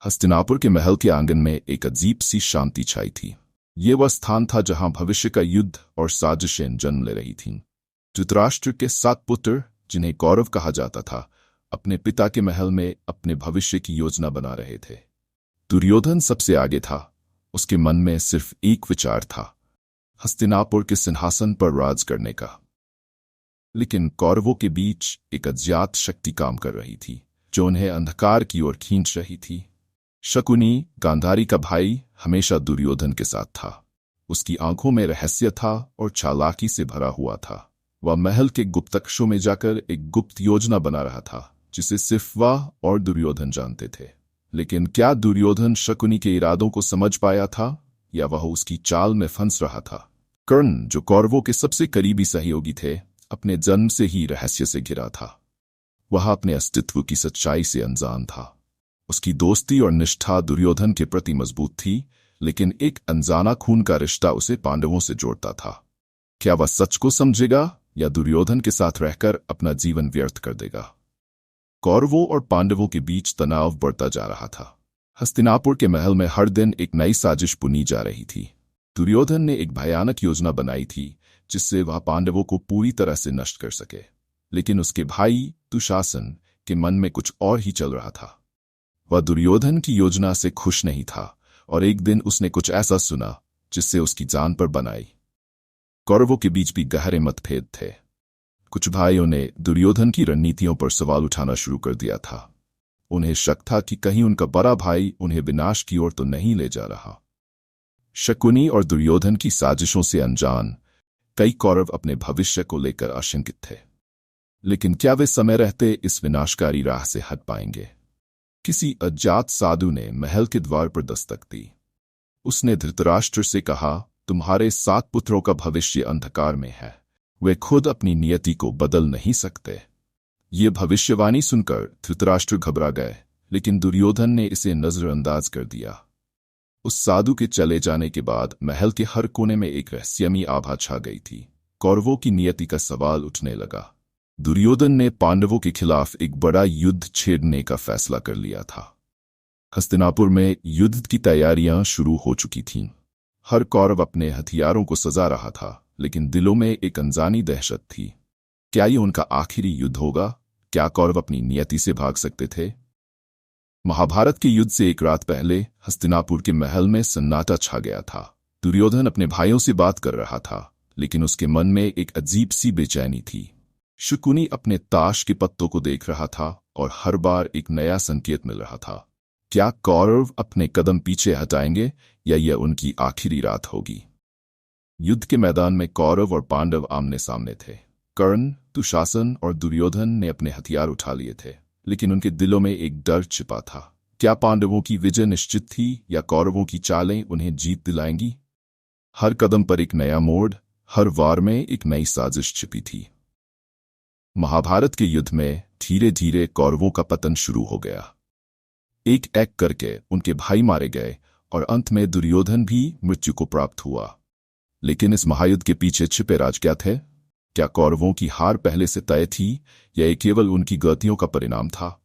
हस्तिनापुर के महल के आंगन में एक अजीब सी शांति छाई थी। ये वह स्थान था जहां भविष्य का युद्ध और साजिशें जन्म ले रही थीं। धृतराष्ट्र के 7 पुत्र, जिन्हें कौरव कहा जाता था, अपने पिता के महल में अपने भविष्य की योजना बना रहे थे। दुर्योधन सबसे आगे था। उसके मन में सिर्फ एक विचार था, हस्तिनापुर के सिंहासन पर राज करने का। लेकिन कौरवों के बीच एक अज्ञात शक्ति काम कर रही थी, जो उन्हें अंधकार की ओर खींच रही थी। शकुनी, गांधारी का भाई, हमेशा दुर्योधन के साथ था। उसकी आंखों में रहस्य था और चालाकी से भरा हुआ था। वह महल के गुप्त कक्षों में जाकर एक गुप्त योजना बना रहा था, जिसे सिर्फ वह और दुर्योधन जानते थे। लेकिन क्या दुर्योधन शकुनी के इरादों को समझ पाया था, या वह उसकी चाल में फंस रहा था? कर्ण, जो कौरवों के सबसे करीबी सहयोगी थे, अपने जन्म से ही रहस्य से घिरा था। वह अपने अस्तित्व की सच्चाई से अनजान था। उसकी दोस्ती और निष्ठा दुर्योधन के प्रति मजबूत थी, लेकिन एक अनजाना खून का रिश्ता उसे पांडवों से जोड़ता था। क्या वह सच को समझेगा, या दुर्योधन के साथ रहकर अपना जीवन व्यर्थ कर देगा? कौरवों और पांडवों के बीच तनाव बढ़ता जा रहा था। हस्तिनापुर के महल में हर दिन एक नई साजिश बुनी जा रही थी। दुर्योधन ने एक भयानक योजना बनाई थी, जिससे वह पांडवों को पूरी तरह से नष्ट कर सके। लेकिन उसके भाई दुशासन के मन में कुछ और ही चल रहा था। वह दुर्योधन की योजना से खुश नहीं था, और एक दिन उसने कुछ ऐसा सुना जिससे उसकी जान पर बन आई। कौरवों के बीच भी गहरे मतभेद थे। कुछ भाइयों ने दुर्योधन की रणनीतियों पर सवाल उठाना शुरू कर दिया था। उन्हें शक था कि कहीं उनका बड़ा भाई उन्हें विनाश की ओर तो नहीं ले जा रहा। शकुनी और दुर्योधन की साजिशों से अनजान कई कौरव अपने भविष्य को लेकर आशंकित थे। लेकिन क्या वे समय रहते इस विनाशकारी राह से हट पाएंगे? किसी अज्ञात साधु ने महल के द्वार पर दस्तक दी। उसने धृतराष्ट्र से कहा, तुम्हारे 7 पुत्रों का भविष्य अंधकार में है। वे खुद अपनी नियति को बदल नहीं सकते। ये भविष्यवाणी सुनकर धृतराष्ट्र घबरा गए, लेकिन दुर्योधन ने इसे नजरअंदाज कर दिया। उस साधु के चले जाने के बाद महल के हर कोने में एक रहस्यमयी आभा छा गई थी। कौरवों की नियति का सवाल उठने लगा। दुर्योधन ने पांडवों के खिलाफ एक बड़ा युद्ध छेड़ने का फैसला कर लिया था। हस्तिनापुर में युद्ध की तैयारियां शुरू हो चुकी थीं। हर कौरव अपने हथियारों को सजा रहा था, लेकिन दिलों में एक अनजानी दहशत थी। क्या ये उनका आखिरी युद्ध होगा? क्या कौरव अपनी नियति से भाग सकते थे? महाभारत के युद्ध से एक रात पहले हस्तिनापुर के महल में सन्नाटा छा गया था। दुर्योधन अपने भाइयों से बात कर रहा था, लेकिन उसके मन में एक अजीब सी बेचैनी थी। शकुनी अपने ताश के पत्तों को देख रहा था, और हर बार एक नया संकेत मिल रहा था। क्या कौरव अपने कदम पीछे हटाएंगे, या यह उनकी आखिरी रात होगी? युद्ध के मैदान में कौरव और पांडव आमने सामने थे। कर्ण, दुशासन और दुर्योधन ने अपने हथियार उठा लिए थे, लेकिन उनके दिलों में एक डर छिपा था। क्या पांडवों की विजय निश्चित थी, या कौरवों की चालें उन्हें जीत दिलाएंगी? हर कदम पर एक नया मोड़, हर वार में एक नई साजिश छिपी थी। महाभारत के युद्ध में धीरे धीरे कौरवों का पतन शुरू हो गया। एक एक करके उनके भाई मारे गए, और अंत में दुर्योधन भी मृत्यु को प्राप्त हुआ। लेकिन इस महायुद्ध के पीछे छिपे राज क्या थे? क्या कौरवों की हार पहले से तय थी, या ये केवल उनकी गलतियों का परिणाम था?